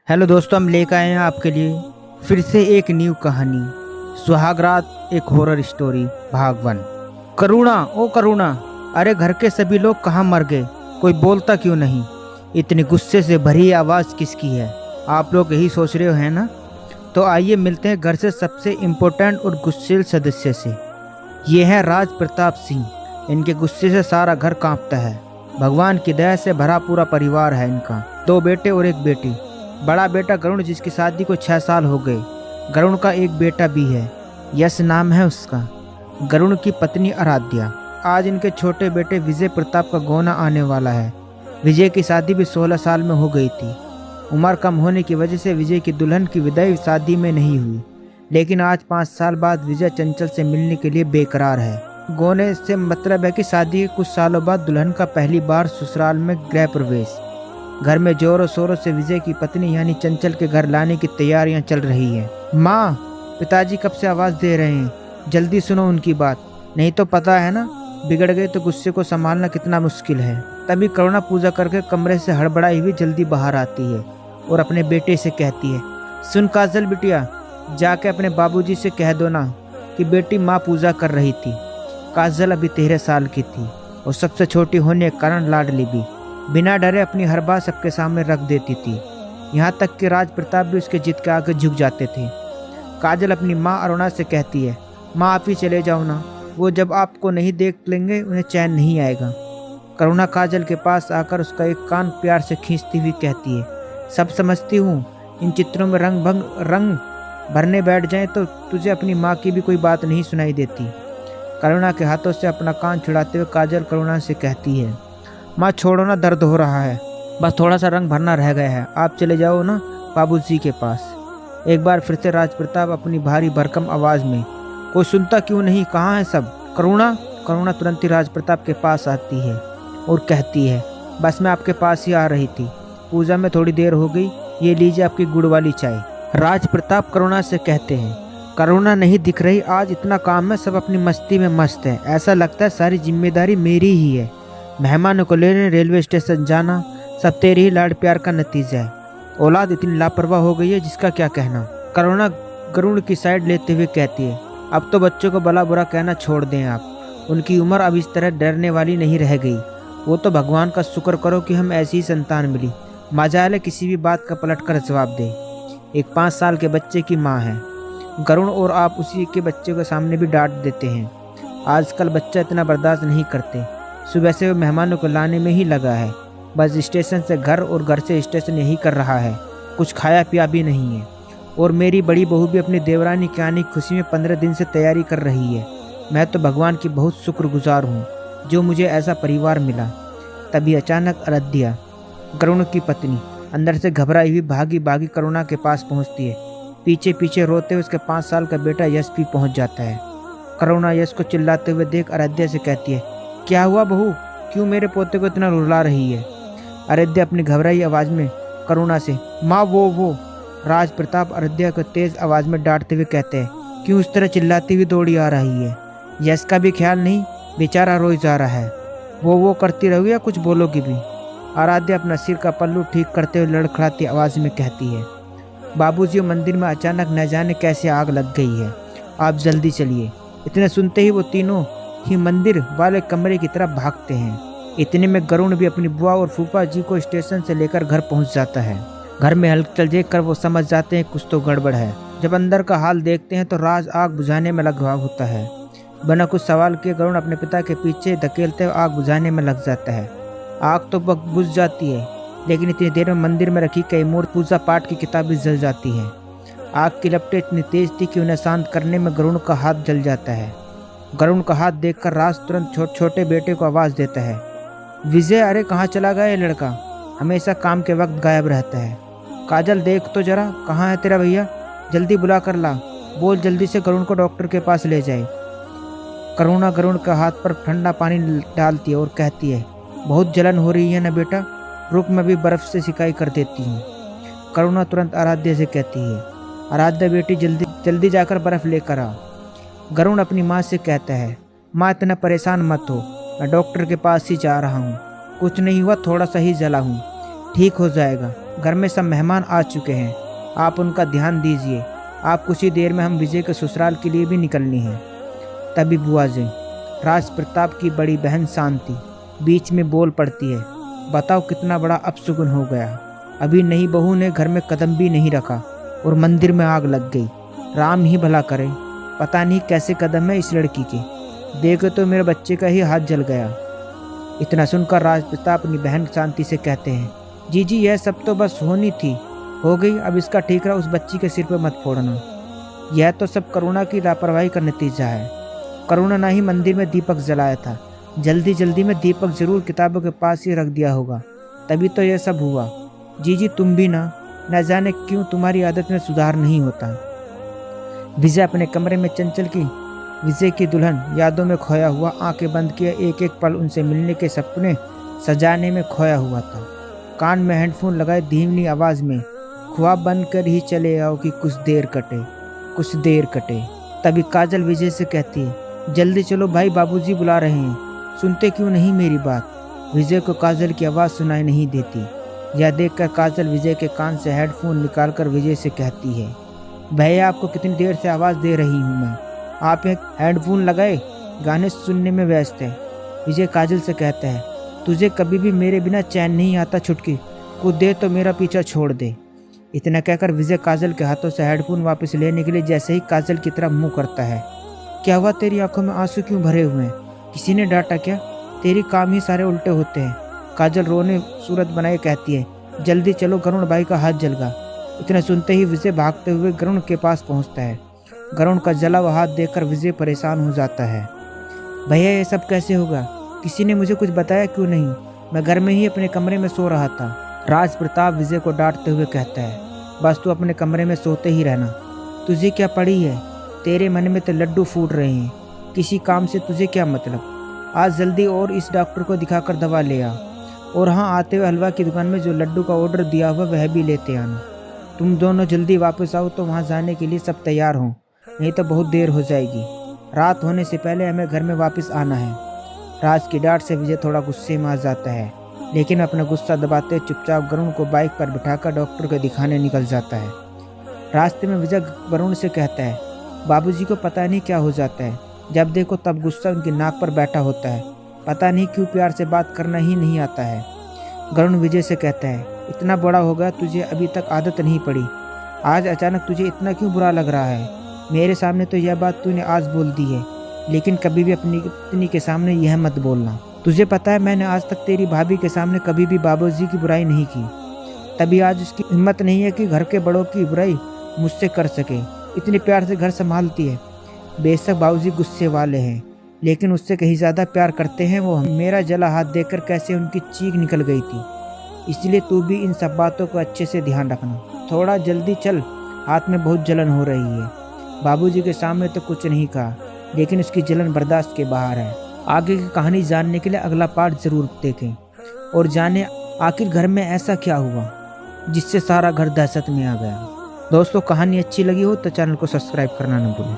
Hello दोस्तों, हम लेकर आए हैं आपके लिए फिर से एक न्यू कहानी। सुहागरात एक हॉरर स्टोरी भाग 1। करुणा, ओ करुणा, अरे घर के सभी लोग कहाँ मर गए? कोई बोलता क्यों नहीं? इतनी गुस्से से भरी आवाज़ किसकी है? आप लोग यही सोच रहे हो है ना? तो आइए मिलते हैं घर से सबसे इम्पोर्टेंट और गुस्सेल सदस्य से। ये है राज प्रताप सिंह। इनके गुस्से से सारा घर कांपता है। भगवान की दया से भरा पूरा परिवार है इनका। 2 बेटे और 1 बेटी। बड़ा बेटा गरुण, जिसकी शादी को 6 साल हो गए। गरुण का एक बेटा भी है, यश नाम है उसका। गरुण की पत्नी आराध्या। आज इनके छोटे बेटे विजय प्रताप का गौना आने वाला है। विजय की शादी भी 16 साल में हो गई थी। उम्र कम होने की वजह से विजय की दुल्हन की विदाई शादी में नहीं हुई, लेकिन आज 5 साल बाद विजय चंचल से मिलने के लिए बेकरार है। गौने से मतलब है कि शादी के कुछ सालों बाद दुल्हन का पहली बार ससुराल में गृह प्रवेश। घर में जोरों शोरों से विजय की पत्नी यानी चंचल के घर लाने की तैयारियां चल रही हैं। माँ, पिताजी कब से आवाज़ दे रहे हैं, जल्दी सुनो उनकी बात, नहीं तो पता है ना, बिगड़ गए तो गुस्से को संभालना कितना मुश्किल है। तभी करुणा पूजा करके कमरे से हड़बड़ाई हुई जल्दी बाहर आती है और अपने बेटे से कहती है, सुन काजल बिटिया, जाके अपने बाबूजी से कह दो ना कि बेटी माँ पूजा कर रही थी। काजल अभी 13 साल की थी और सबसे छोटी होने के कारण लाडली भी। बिना डरे अपनी हर बात सबके सामने रख देती थी। यहाँ तक कि राज प्रताप भी उसके जिद के आगे झुक जाते थे। काजल अपनी माँ अरुणा से कहती है, माँ आप ही चले जाओ ना, वो जब आपको नहीं देख लेंगे उन्हें चैन नहीं आएगा। करुणा काजल के पास आकर उसका एक कान प्यार से खींचती हुई कहती है, सब समझती हूँ, इन चित्रों में रंग भरने बैठ जाए तो तुझे अपनी माँ की भी कोई बात नहीं सुनाई देती। करुणा के हाथों से अपना कान छुड़ाते हुए काजल करुणा से कहती है, माँ छोड़ो ना, दर्द हो रहा है, बस थोड़ा सा रंग भरना रह गया है, आप चले जाओ ना बाबूजी के पास। एक बार फिर से राज प्रताप अपनी भारी भरकम आवाज़ में, कोई सुनता क्यों नहीं, कहाँ है सब? करुणा तुरंत ही राज प्रताप के पास आती है और कहती है, बस मैं आपके पास ही आ रही थी, पूजा में थोड़ी देर हो गई, ये लीजिए आपकी गुड़ वाली चाय। राज प्रताप करुणा से कहते हैं, करुणा नहीं दिख रही, आज इतना काम है, सब अपनी मस्ती में मस्त है, ऐसा लगता है सारी जिम्मेदारी मेरी ही है। मेहमानों को लेने रेलवे स्टेशन जाना सब तेरे ही लाड प्यार का नतीजा है। औलाद इतनी लापरवाह हो गई है जिसका क्या कहना। करुणा गरुण की साइड लेते हुए कहती है, अब तो बच्चों को भला बुरा कहना छोड़ दें आप, उनकी उम्र अब इस तरह डरने वाली नहीं रह गई। वो तो भगवान का शुक्र करो कि हम ऐसी ही संतान मिली। मजाल है किसी भी बात का पलट कर जवाब दे। एक 5 साल के बच्चे की माँ है गरुण, और आप उसी के बच्चे के सामने भी डांट देते हैं। आजकल बच्चा इतना बर्दाश्त नहीं करते। सुबह से वो मेहमानों को लाने में ही लगा है, बस स्टेशन से घर और घर से स्टेशन यही कर रहा है, कुछ खाया पिया भी नहीं है। और मेरी बड़ी बहू भी अपनी देवरानी के आने की खुशी में 15 दिन से तैयारी कर रही है। मैं तो भगवान की बहुत शुक्रगुजार हूँ जो मुझे ऐसा परिवार मिला। तभी अचानक आराध्या, गरुण की पत्नी, अंदर से घबराई हुई भागी भागी करुणा के पास पहुँचती है। पीछे पीछे रोते हुए उसके 5 साल का बेटा यश भी पहुँच जाता है। करुणा यश को चिल्लाते हुए देख आराध्या से कहती है, क्या हुआ बहू, क्यों मेरे पोते को इतना रुला रही है? आराध्या अपनी घबराई आवाज़ में करुणा से, माँ वो। राज प्रताप आराध्या को तेज आवाज़ में डांटते हुए कहते हैं, क्यों उस तरह चिल्लाती हुई दौड़ी आ रही है? यश का भी ख्याल नहीं, बेचारा रोई जा रहा है। वो करती रहोगी या कुछ बोलोगी भी? आराध्या अपना सिर का पल्लू ठीक करते हुए लड़खड़ाती आवाज़ में कहती है, बाबूजी मंदिर में अचानक न जाने कैसे आग लग गई है, आप जल्दी चलिए। इतने सुनते ही वो तीनों ही मंदिर वाले कमरे की तरफ भागते हैं। इतने में गरुण भी अपनी बुआ और फूफा जी को स्टेशन से लेकर घर पहुंच जाता है। घर में हलचल देखकर वो समझ जाते हैं कुछ तो गड़बड़ है। जब अंदर का हाल देखते हैं तो राज आग बुझाने में लगा होता है। बिना कुछ सवाल किए गरुण अपने पिता के पीछे धकेलते हुए आग बुझाने में लग जाता है। आग तो बुझ जाती है, लेकिन इतनी देर में मंदिर में रखी कई मूर्ति पूजा पाठ की किताब भी जल जाती है। आग की लपटें इतनी तेज थी कि उन्हें शांत करने में गरुण का हाथ जल जाता है। गरुण का हाथ देखकर राज तुरंत छोटे बेटे को आवाज़ देता है, विजय, अरे कहाँ चला गया ये लड़का, हमेशा काम के वक्त गायब रहता है। काजल देख तो जरा, कहाँ है तेरा भैया, जल्दी बुला कर ला, बोल जल्दी से गरुण को डॉक्टर के पास ले जाए। करुणा गरुण के हाथ पर ठंडा पानी डालती है और कहती है, बहुत जलन हो रही है ना बेटा, रुक मैं भी बर्फ़ से सिकाई कर देती हूँ। करुणा तुरंत आराध्या से कहती है, आराध्या बेटी जल्दी जाकर बर्फ़ लेकर आ। गरुण अपनी माँ से कहता है, माँ इतना परेशान मत हो, मैं डॉक्टर के पास ही जा रहा हूँ, कुछ नहीं हुआ, थोड़ा सा ही जला हूँ, ठीक हो जाएगा। घर में सब मेहमान आ चुके हैं, आप उनका ध्यान दीजिए। आप कुछ ही देर में हम विजय के ससुराल के लिए भी निकलनी है। तभी बुआ जी, राज प्रताप की बड़ी बहन शांति, बीच में बोल पड़ती है। बताओ कितना बड़ा अपशगुन हो गया। अभी नई बहू ने घर में कदम भी नहीं रखा और मंदिर में आग लग गई। राम ही भला करे, पता नहीं कैसे कदम है इस लड़की के। देखो तो मेरे बच्चे का ही हाथ जल गया। इतना सुनकर राज प्रताप अपनी बहन शांति से कहते हैं, जी यह सब तो बस होनी थी, हो गई। अब इसका ठीकरा उस बच्ची के सिर पर मत फोड़ना। यह तो सब करुणा की लापरवाही का नतीजा है। करुणा ने ही मंदिर में दीपक जलाया था। जल्दी में दीपक जरूर किताबों के पास ही रख दिया होगा, तभी तो यह सब हुआ। जी तुम भी न जाने क्यों तुम्हारी आदत में सुधार नहीं होता। विजय अपने कमरे में चंचल की विजय की दुल्हन यादों में खोया हुआ आंखें बंद किए एक पल उनसे मिलने के सपने सजाने में खोया हुआ था। कान में हेडफोन लगाए धीमी आवाज में, ख्वाब बनकर ही चले आओ कि कुछ देर कटे। तभी काजल विजय से कहती है, जल्दी चलो भाई, बाबूजी बुला रहे हैं। सुनते क्यों नहीं मेरी बात। विजय को काजल की आवाज़ सुनाई नहीं देती। यह देखकर काजल विजय के कान से हेडफोन निकालकर विजय से कहती है, भैया आपको कितनी देर से आवाज़ दे रही हूँ मैं, आप एक हेडफोन लगाए गाने सुनने में व्यस्त है। विजय काजल से कहता है, तुझे कभी भी मेरे बिना चैन नहीं आता छुटकी, कुछ देर तो मेरा पीछा छोड़ दे। इतना कहकर विजय काजल के हाथों से हेडफोन वापस लेने के लिए जैसे ही काजल की तरफ मुंह करता है, क्या हुआ, तेरी आंखों में आंसू क्यों भरे हुए हैं? किसी ने डांटा क्या? तेरी काम ही सारे उल्टे होते हैं। काजल रोने सूरत बनाए कहती है, जल्दी चलो, गरुण भाई का हाथ जल गया। इतना सुनते ही विजय भागते हुए गरुण के पास पहुंचता है। गरुण का जला हुआ हाथ देखकर विजय परेशान हो जाता है। भैया ये सब कैसे होगा? किसी ने मुझे कुछ बताया क्यों नहीं? मैं घर में ही अपने कमरे में सो रहा था। राज प्रताप विजय को डांटते हुए कहता है, बस तू अपने कमरे में सोते ही रहना। तुझे क्या पड़ी है? तेरे मन में तो लड्डू फूट रहे हैं, किसी काम से तुझे क्या मतलब? आज जल्दी और इस डॉक्टर को दिखाकर दवा ले आ, और हाँ, आते हुए हलवा की दुकान में जो लड्डू का ऑर्डर दिया हुआ वह भी लेते आना। तुम दोनों जल्दी वापस आओ तो वहाँ जाने के लिए सब तैयार हों, नहीं तो बहुत देर हो जाएगी। रात होने से पहले हमें घर में वापस आना है। राज की डांट से विजय थोड़ा गुस्से में आ जाता है, लेकिन अपना गुस्सा दबाते चुपचाप गरुण को बाइक पर बिठाकर डॉक्टर को दिखाने निकल जाता है। रास्ते में विजय गरुण से कहता है, बाबूजी को पता नहीं क्या हो जाता है, जब देखो तब गुस्सा उनकी नाक पर बैठा होता है। पता नहीं क्यों प्यार से बात करना ही नहीं आता है। गरुण विजय से कहता है, इतना बड़ा हो गया, तुझे अभी तक आदत नहीं पड़ी, आज अचानक तुझे इतना क्यों बुरा लग रहा है? मेरे सामने तो यह बात तूने आज बोल दी है, लेकिन कभी भी अपनी पत्नी के सामने यह मत बोलना। तुझे पता है मैंने आज तक तेरी भाभी के सामने कभी भी बाबूजी की बुराई नहीं की, तभी आज उसकी हिम्मत नहीं है कि घर के बड़ों की बुराई मुझसे कर सके। इतने प्यार से घर संभालती है। बेशक बाबूजी गुस्से वाले हैं, लेकिन उससे कहीं ज़्यादा प्यार करते हैं वो। मेरा जला हाथ देखकर कैसे उनकी चीख निकल गई थी, इसलिए तू भी इन सब बातों को अच्छे से ध्यान रखना। थोड़ा जल्दी चल, हाथ में बहुत जलन हो रही है। बाबूजी के सामने तो कुछ नहीं कहा, लेकिन उसकी जलन बर्दाश्त के बाहर है। आगे की कहानी जानने के लिए अगला पार्ट जरूर देखें और जाने आखिर घर में ऐसा क्या हुआ जिससे सारा घर दहशत में आ गया। दोस्तों, कहानी अच्छी लगी हो तो चैनल को सब्सक्राइब करना न भूलें।